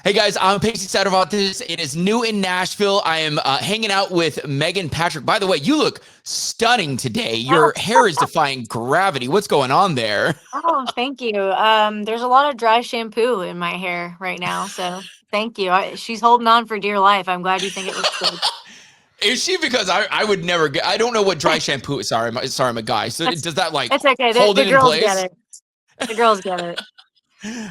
Hey guys, I'm Pacey Sattervatis. It is new in Nashville. I am hanging out with Megan Patrick. By the way, you look stunning today. Oh, Your hair is defying gravity. What's going on there? oh, thank you. There's a lot of dry shampoo in my hair right now, so thank you. She's holding on for dear life. I'm glad you think it looks good. Is she? Because I would never get. I don't know what dry shampoo is. Sorry, I'm a guy. So That's does that like it's okay. The, hold the it in girls get place? it. The girls get it.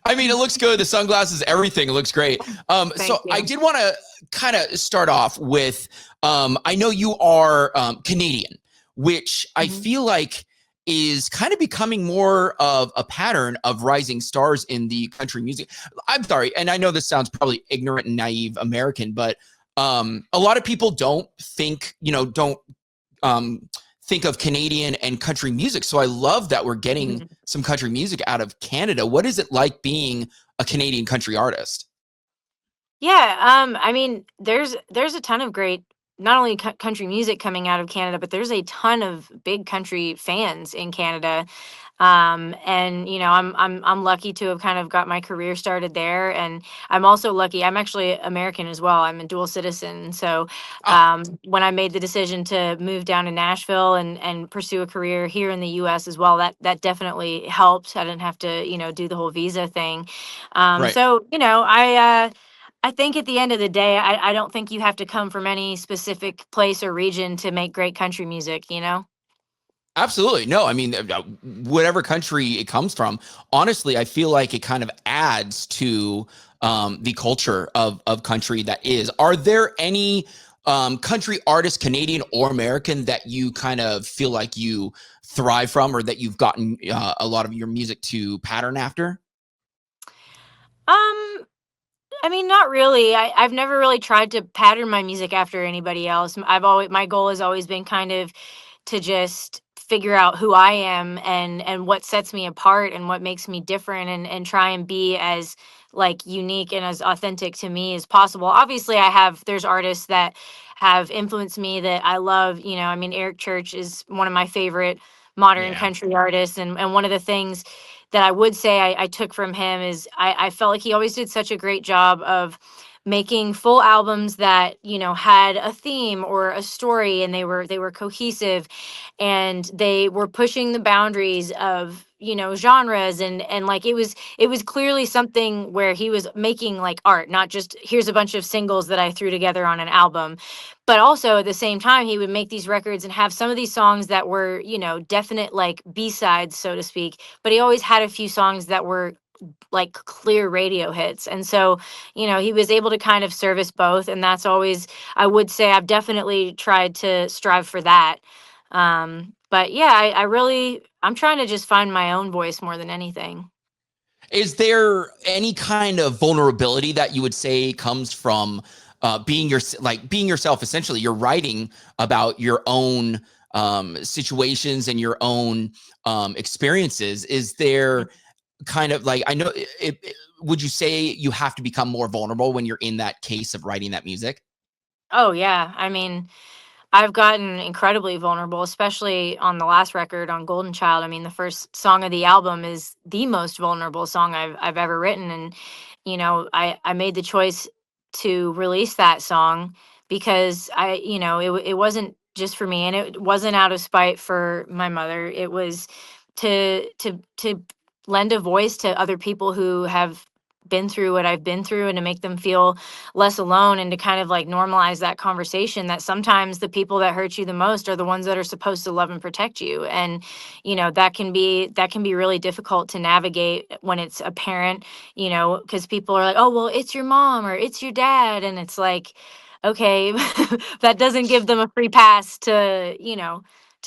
I mean, it looks good. The sunglasses, everything it looks great. So Thank I you. did want to kind of start off with, I know you are Canadian, which I Mhm. feel like is kind of becoming more of a pattern of rising stars in the country music. I'm sorry, and I know this sounds probably ignorant and naive American, but a lot of people don't think, don't um, think of Canadian and country music. So I love that we're getting Mhm. some country music out of Canada. What is it like being a Canadian country artist? Yeah, I mean, there's a ton of great not only country music coming out of Canada, but there's a ton of big country fans in Canada. And I'm lucky to have kind of got my career started there, and I'm also lucky. I'm actually American as well. I'm a dual citizen. So Ah, when I made the decision to move down to Nashville and pursue a career here in the U.S. as well, that definitely helped. I didn't have to do the whole visa thing. right. So I think at the end of the day, I don't think you have to come from any specific place or region to make great country music, you know? Absolutely. No, I mean, whatever country it comes from, honestly, I feel like it kind of adds to the culture of country that is. Are there any country artists, Canadian or American, that you kind of feel like you thrive from or that you've gotten a lot of your music to pattern after? Um, I mean, not really. I've never really tried to pattern my music after anybody else. My goal has always been kind of to just figure out who I am and what sets me apart and what makes me different and try and be as like unique and as authentic to me as possible. Obviously, there's artists that have influenced me that I love, I mean Eric Church is one of my favorite modern Yeah. country artists, and one of the things that I would say I took from him is I felt like he always did such a great job of making full albums that had a theme or a story, and they were cohesive, and they were pushing the boundaries of genres, and like it was clearly something where he was making like art, not just here's a bunch of singles that I threw together on an album. But also at the same time, he would make these records and have some of these songs that were definite like b-sides, so to speak, but he always had a few songs that were like clear radio hits. And so, he was able to kind of service both. And that's always, I would say, I've definitely tried to strive for that. But yeah, I'm trying to just find my own voice more than anything. Is there any kind of vulnerability that you would say comes from being yourself? Essentially, you're writing about your own situations and your own experiences. Is there kind of like I know would you say you have to become more vulnerable when you're in that case of writing that music? Oh, yeah. I mean, I've gotten incredibly vulnerable, especially on the last record on Golden Child. I mean, the first song of the album is the most vulnerable song I've ever written, and I made the choice to release that song because it wasn't just for me, and it wasn't out of spite for my mother. It was to lend a voice to other people who have been through what I've been through, and to make them feel less alone, and to kind of like normalize that conversation that sometimes the people that hurt you the most are the ones that are supposed to love and protect you. And that can be really difficult to navigate when it's a parent, because people are like, oh well, it's your mom or it's your dad, and it's like, okay, that doesn't give them a free pass to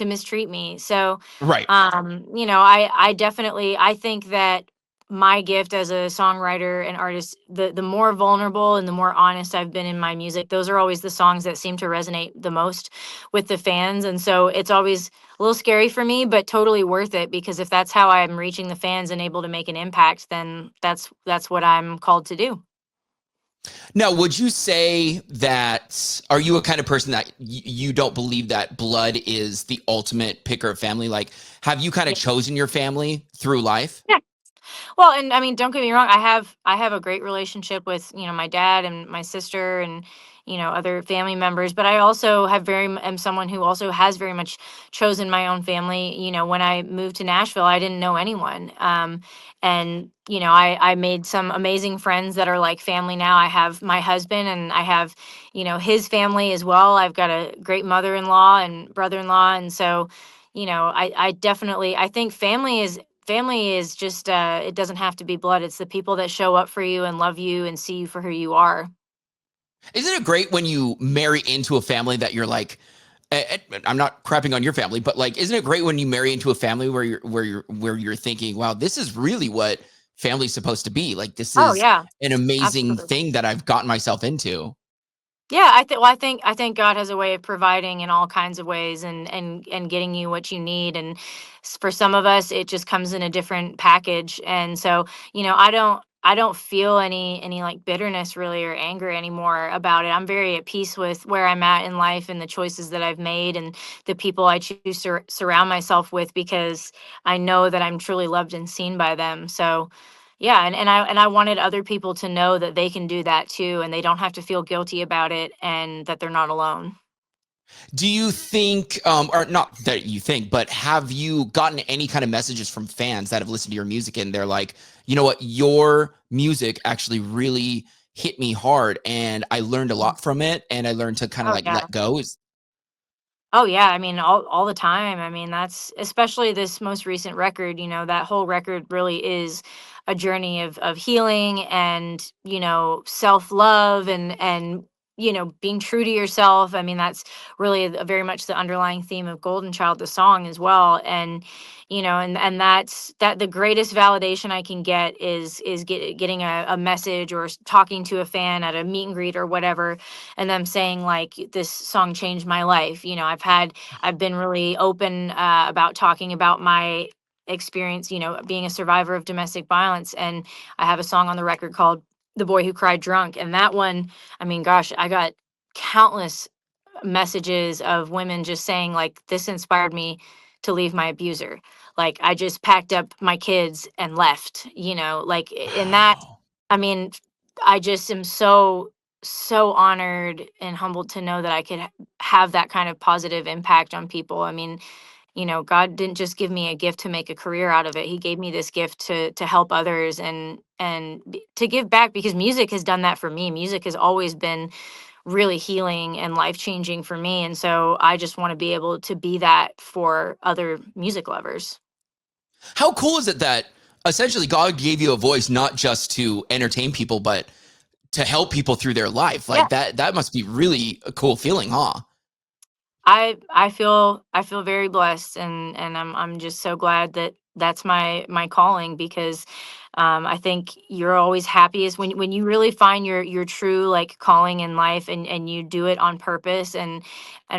mistreat me. So Right. I definitely, I think that my gift as a songwriter and artist, the more vulnerable and the more honest I've been in my music, those are always the songs that seem to resonate the most with the fans. And so it's always a little scary for me, but totally worth it, because if that's how I'm reaching the fans and able to make an impact, then that's what I'm called to do. Now, would you say that are you a kind of person that you don't believe that blood is the ultimate picker of family? Like, have you kind of chosen your family through life? Yeah. Well, and I mean, don't get me wrong. I have a great relationship with, my dad and my sister and, other family members. But I also am someone who also has very much chosen my own family. When I moved to Nashville, I didn't know anyone. And I made some amazing friends that are like family now. I have my husband and I have, his family as well. I've got a great mother-in-law and brother-in-law, and so I definitely, I think family is just, it doesn't have to be blood. It's the people that show up for you and love you and see you for who you are. Isn't it great when you marry into a family that you're like, I'm not crapping on your family, but like, isn't it great when you marry into a family where you're thinking, wow, this is really what family's supposed to be. Like, this Oh is yeah, an amazing absolutely. thing that I've gotten myself into. Yeah, I think God has a way of providing in all kinds of ways, and getting you what you need. And for some of us it just comes in a different package. And so, I don't feel any like bitterness really or anger anymore about it. I'm very at peace with where I'm at in life and the choices that I've made and the people I choose to surround myself with, because I know that I'm truly loved and seen by them. So yeah, and I wanted other people to know that they can do that too, and they don't have to feel guilty about it, and that they're not alone. Do you think, or not that you think, but have you gotten any kind of messages from fans that have listened to your music and they're like, you know what, your music actually really hit me hard and I learned a lot from it and I learned to kind of Oh like yeah. let go? Is Oh yeah, I mean all the time. I mean, that's especially this most recent record, that whole record really is a journey of healing and, self-love and being true to yourself. I mean, that's really very much the underlying theme of Golden Child, the song, as well. And and that the greatest validation I can get is getting a message or talking to a fan at a meet and greet or whatever, and them saying like, this song changed my life. I've been really open about talking about my experience, being a survivor of domestic violence. And I have a song on the record called The Boy Who Cried Drunk. And that one, I mean, gosh, I got countless messages of women just saying like, this inspired me to leave my abuser. Like, I just packed up my kids and left, like in that. wow. I mean, I just am so honored and humbled to know that I could have that kind of positive impact on people. I mean, God didn't just give me a gift to make a career out of it. He gave me this gift to help others and to give back, because music has done that for me. Music has always been really healing and life-changing for me, and so I just want to be able to be that for other music lovers. How cool is it that essentially God gave you a voice not just to entertain people, but to help people through their life? Yeah. Like that must be really a cool feeling, huh? I feel very blessed, and I'm just so glad that that's my calling, because I think you're always happiest when you really find your true like calling in life, and you do it on purpose and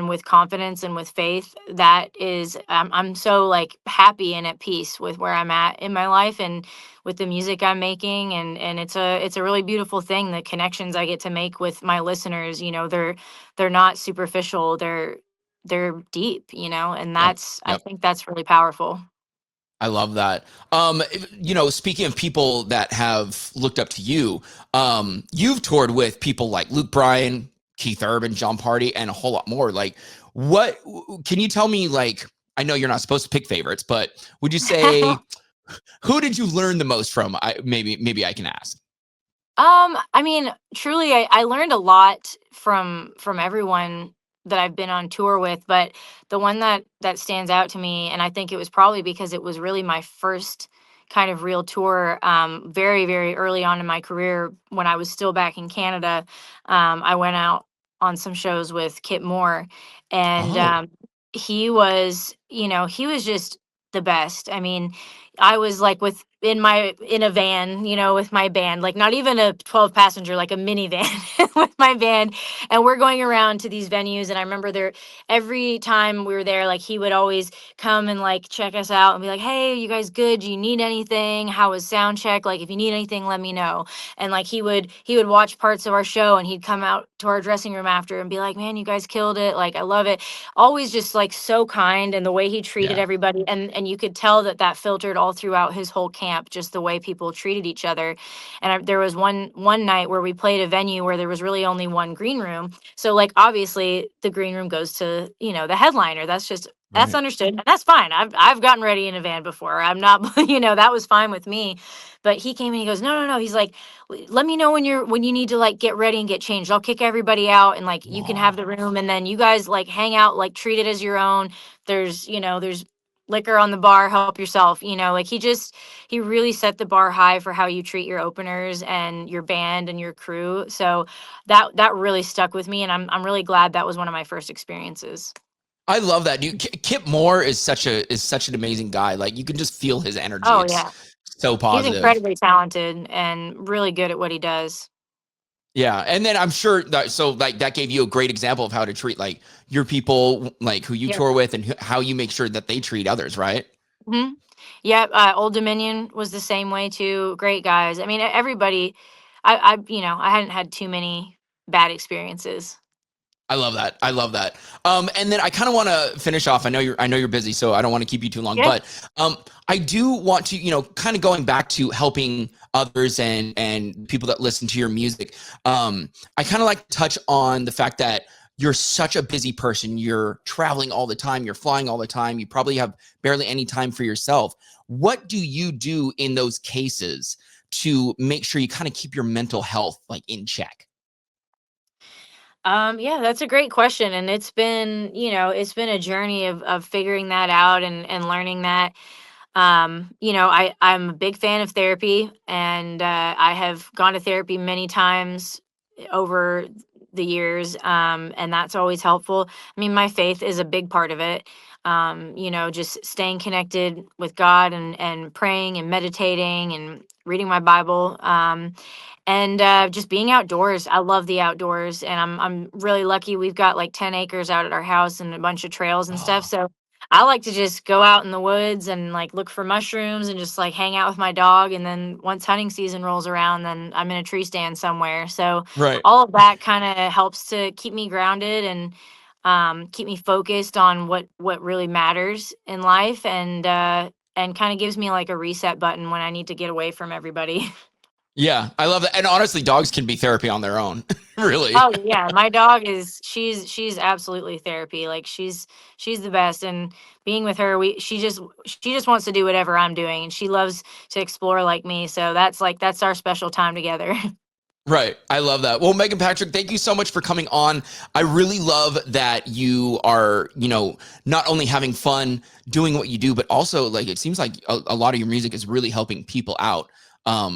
with confidence and with faith. That is, I'm so like happy and at peace with where I'm at in my life and with the music I'm making. And it's a really beautiful thing, the connections I get to make with my listeners. They're not superficial, they're deep, and Yep. I Yep. think that's really powerful. I love that. Speaking of people that have looked up to you, you've toured with people like Luke Bryan, Keith Urban, John Party, and a whole lot more. Like, what can you tell me? Like, I know you're not supposed to pick favorites, but would you say who did you learn the most from? Maybe I can ask. I mean, truly, I learned a lot from everyone that I've been on tour with. But the one that stands out to me, and I think it was probably because it was really my first kind of real tour, very, very early on in my career when I was still back in Canada. I went out on some shows with Kit Moore, and Oh, he was just the best. I mean, I was like in a van, with my band, like not even a 12 passenger, like a minivan with my band. And we're going around to these venues. And I remember every time we were there, like he would always come and like check us out and be like, hey, you guys good? Do you need anything? How was sound check? Like, if you need anything, let me know. And like he would watch parts of our show and he'd come out to our dressing room after and be like, man, you guys killed it. Like, I love it. Always just like so kind, and the way he treated yeah. everybody, and you could tell that filtered all throughout his whole camp. camp, just the way people treated each other. And there was one night where we played a venue where there was really only one green room. So like obviously the green room goes to, the headliner. That's Right. understood. And that's fine. I've gotten ready in a van before. I'm not, that was fine with me. But he came and he goes, no, no, no. He's like, let me know when you need to like get ready and get changed. I'll kick everybody out and like you can have the room and then you guys like hang out, like treat it as your own. There's liquor on the bar, help yourself. Like he really set the bar high for how you treat your openers and your band and your crew. So that really stuck with me, and I'm really glad that was one of my first experiences. I love that, dude. Kip Moore is such an amazing guy. Like you can just feel his energy. Oh It's yeah. so He's positive. incredibly talented and really good at what he does. Yeah, and then I'm sure that like that gave you a great example of how to treat like your people, like who you Yeah. tour with, and how you make sure that they treat others, right? Hmm. Yeah, Old Dominion was the same way too. Great guys. I mean, everybody. I hadn't had too many bad experiences. I love that. I love that. And then I kind of want to finish off. I know you're busy, so I don't want to keep you too long. Yeah. But I do want to, kind of going back to helping others and people that listen to your music. I kind of like to touch on the fact that you're such a busy person. You're traveling all the time. You're flying all the time. You probably have barely any time for yourself. What do you do in those cases to make sure you kind of keep your mental health like in check? Yeah, that's a great question. And it's been a journey of figuring that out and learning that. I'm a big fan of therapy, and I have gone to therapy many times over the years, and that's always helpful. I mean, my faith is a big part of it. Just staying connected with God and praying and meditating and reading my Bible. And just being outdoors. I love the outdoors, and I'm really lucky. We've got like 10 acres out at our house and a bunch of trails and stuff. Oh, So I like to just go out in the woods and like look for mushrooms and just like hang out with my dog. And then once hunting season rolls around, then I'm in a tree stand somewhere. So right. all of that kind of helps to keep me grounded and keep me focused on what really matters in life, and kind of gives me like a reset button when I need to get away from everybody. Yeah, I love that. And honestly, dogs can be therapy on their own. Really. Oh yeah, my dog is she's absolutely therapy. Like she's the best, and being with her, she just wants to do whatever I'm doing, and she loves to explore like me. So that's our special time together. Right. I love that. Well, Megan Patrick, thank you so much for coming on. I really love that you are, not only having fun doing what you do, but also like it seems like a lot of your music is really helping people out.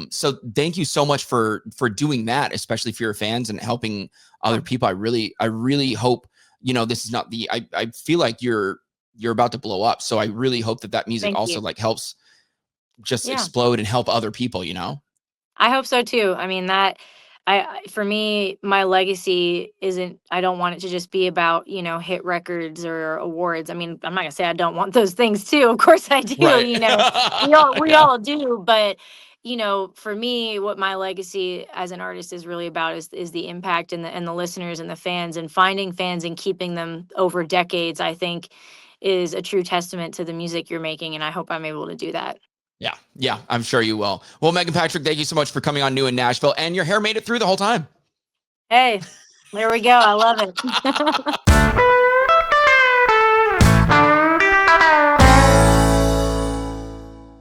So thank you so much for doing that, especially for your fans and helping other people. I really hope, this is not I feel like you're about to blow up. So I really hope that music Thank also you. like helps just Yeah. explode and help other people. I hope so too. I mean that for me, my legacy isn't, I don't want it to just be about, hit records or awards. I mean, I'm not gonna say I don't want those things too. Of course I do, Right. we Yeah. all do, but for me, what my legacy as an artist is really about is the impact and the listeners and the fans, and finding fans and keeping them over decades, I think is a true testament to the music you're making, and I hope I'm able to do that. Yeah, yeah, I'm sure you will. Well, Megan Patrick, thank you so much for coming on New in Nashville, and your hair made it through the whole time. Hey, there we go. I love it.